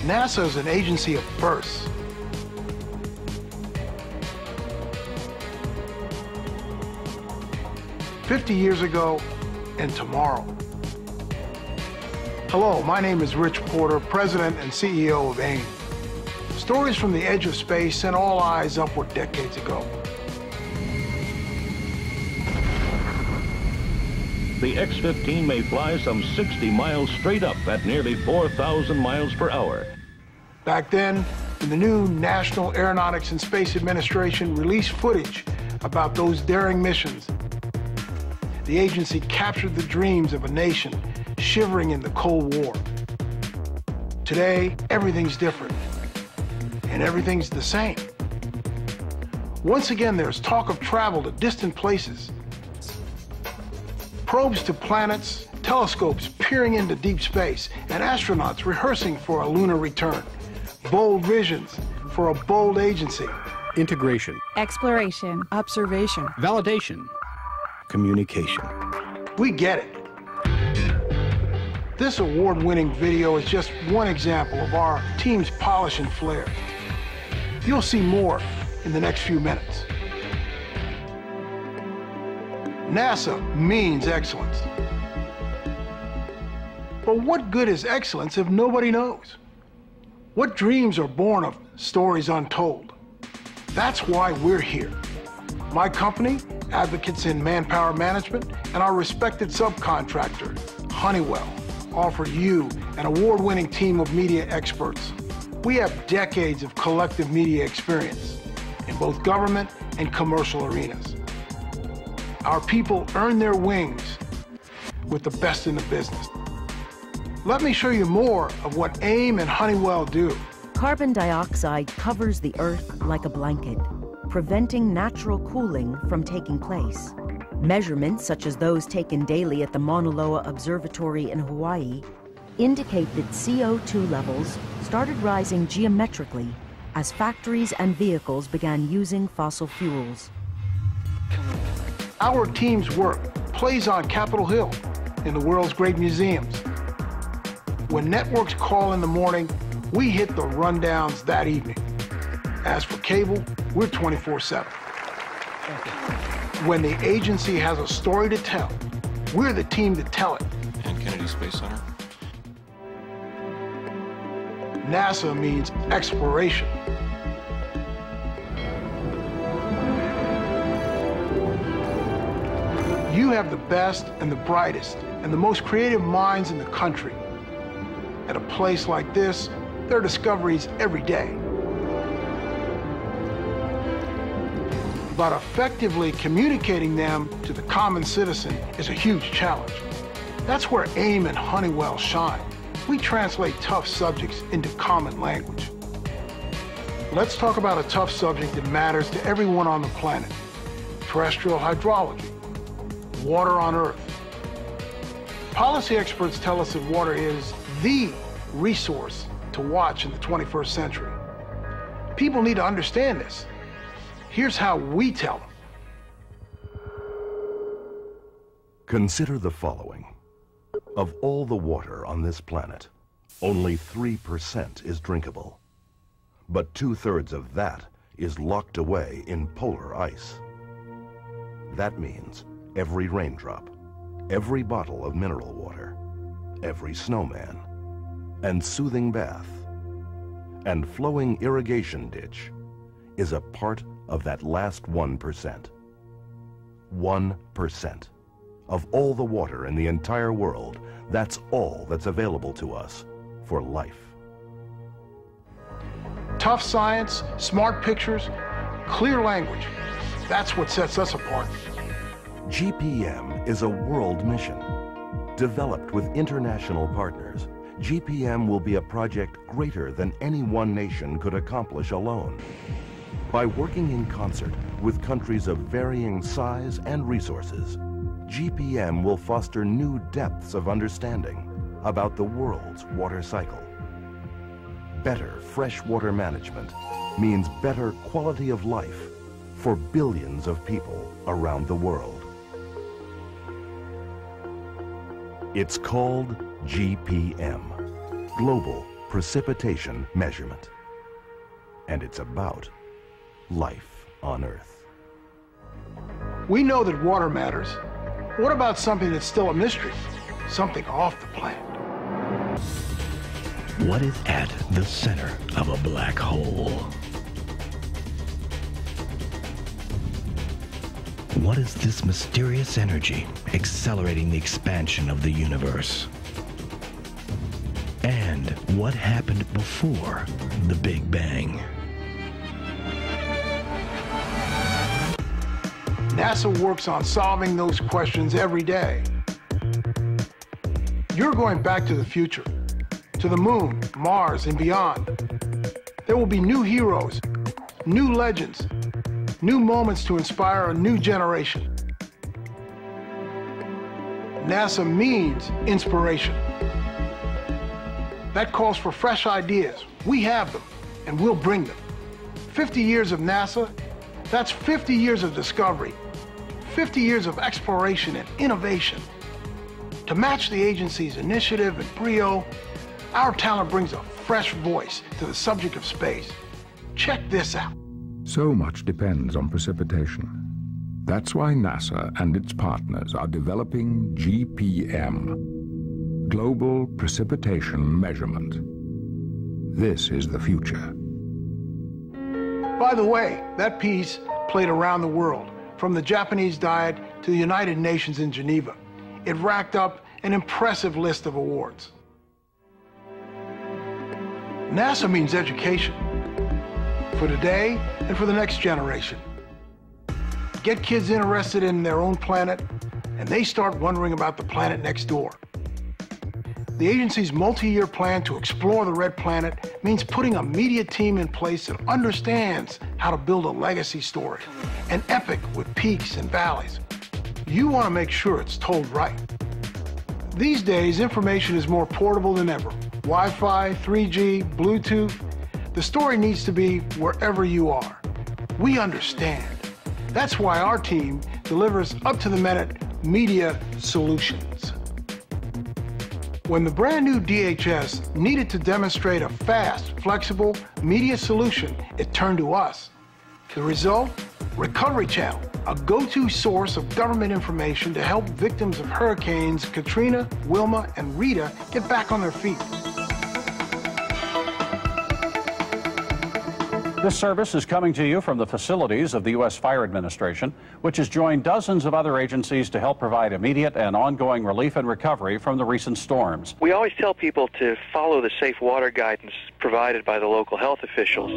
NASA is an agency of firsts. "50 years ago and tomorrow." Hello, my name is Rich Porter, President and CEO of AIMM. Stories from the edge of space sent all eyes upward decades ago. The X-15 may fly some 60 miles straight up at nearly 4,000 miles per hour. Back then, when the new National Aeronautics and Space Administration released footage about those daring missions, the agency captured the dreams of a nation shivering in the Cold War. Today, everything's different, and everything's the same. Once again, there's talk of travel to distant places. Probes to planets, telescopes peering into deep space, and astronauts rehearsing for a lunar return. Bold visions for a bold agency. Integration. Exploration. Observation. Validation. Communication. We get it. This award-winning video is just one example of our team's polish and flair. You'll see more in the next few minutes. NASA means excellence. But what good is excellence if nobody knows? What dreams are born of stories untold? That's why we're here. My company, advocates in manpower management, and our respected subcontractor, Honeywell, offer you an award-winning team of media experts. We have decades of collective media experience in both government and commercial arenas. Our people earn their wings with the best in the business. Let me show you more of what AIMM and Honeywell do. Carbon dioxide covers the Earth like a blanket, preventing natural cooling from taking place. Measurements, such as those taken daily at the Mauna Loa Observatory in Hawaii, indicate that CO2 levels started rising geometrically as factories and vehicles began using fossil fuels. Our team's work plays on Capitol Hill in the world's great museums. When networks call in the morning, we hit the rundowns that evening. As for cable, we're 24/7. When the agency has a story to tell, we're the team to tell it. And Kennedy Space Center. NASA means exploration. You have the best and the brightest and the most creative minds in the country. At a place like this, there are discoveries every day. But effectively communicating them to the common citizen is a huge challenge. That's where AIMM and Honeywell shine. We translate tough subjects into common language. Let's talk about a tough subject that matters to everyone on the planet: terrestrial hydrology, water on Earth. Policy experts tell us that water is the resource to watch in the 21st century. People need to understand this. Here's how we tell them. Consider the following. Of all the water on this planet, only 3% is drinkable. But 2/3 of that is locked away in polar ice. That means every raindrop, every bottle of mineral water, every snowman, and soothing bath, and flowing irrigation ditch is a part of that last 1%. 1%. Of all the water in the entire world, that's all that's available to us for life. Tough science, smart pictures, clear language. That's what sets us apart. GPM is a world mission. Developed with international partners, GPM will be a project greater than any one nation could accomplish alone. By working in concert with countries of varying size and resources, GPM will foster new depths of understanding about the world's water cycle. Better freshwater management means better quality of life for billions of people around the world. It's called GPM, Global precipitation measurement. And it's about life on Earth. We know that water matters. What about something that's still a mystery? Something off the planet. What is at the center of a black hole? What is this mysterious energy accelerating the expansion of the universe? And what happened before the Big Bang? NASA works on solving those questions every day. You're going back to the future, to the moon, Mars, and beyond. There will be new heroes, new legends, new moments to inspire a new generation. NASA means inspiration. That calls for fresh ideas. We have them, and we'll bring them. 50 years of NASA, that's 50 years of discovery, 50 years of exploration and innovation. To match the agency's initiative and brio, our talent brings a fresh voice to the subject of space. Check this out. So much depends on precipitation. That's why NASA and its partners are developing GPM, Global Precipitation Measurement. This is the future. By the way, that piece played around the world, from the Japanese Diet to the United Nations in Geneva. It racked up an impressive list of awards. NASA means education, for today and for the next generation. Get kids interested in their own planet, and they start wondering about the planet next door. The agency's multi-year plan to explore the red planet means putting a media team in place that understands how to build a legacy story, an epic with peaks and valleys. You want to make sure it's told right. These days, information is more portable than ever. Wi-Fi, 3G, Bluetooth. The story needs to be wherever you are. We understand. That's why our team delivers up-to-the-minute media solutions. When the brand new DHS needed to demonstrate a fast, flexible media solution, it turned to us. The result? Recovery Channel, a go-to source of government information to help victims of hurricanes Katrina, Wilma, and Rita get back on their feet. This service is coming to you from the facilities of the U.S. Fire Administration, which has joined dozens of other agencies to help provide immediate and ongoing relief and recovery from the recent storms. We always tell people to follow the safe water guidance provided by the local health officials.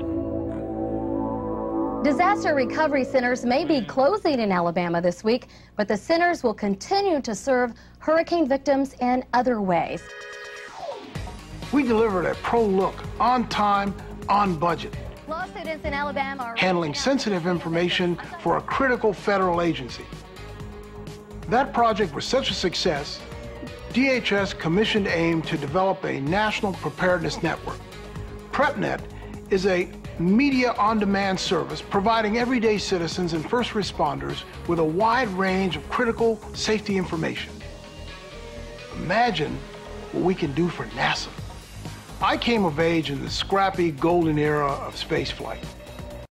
Disaster recovery centers may be closing in Alabama this week, but the centers will continue to serve hurricane victims in other ways. We delivered a pro look, on time, on budget, Law students in Alabama are handling sensitive information for a critical federal agency. That project was such a success, DHS commissioned AIMM to develop a national preparedness network. PrepNet is a media on-demand service providing everyday citizens and first responders with a wide range of critical safety information. Imagine what we can do for NASA. I came of age in the scrappy golden era of spaceflight.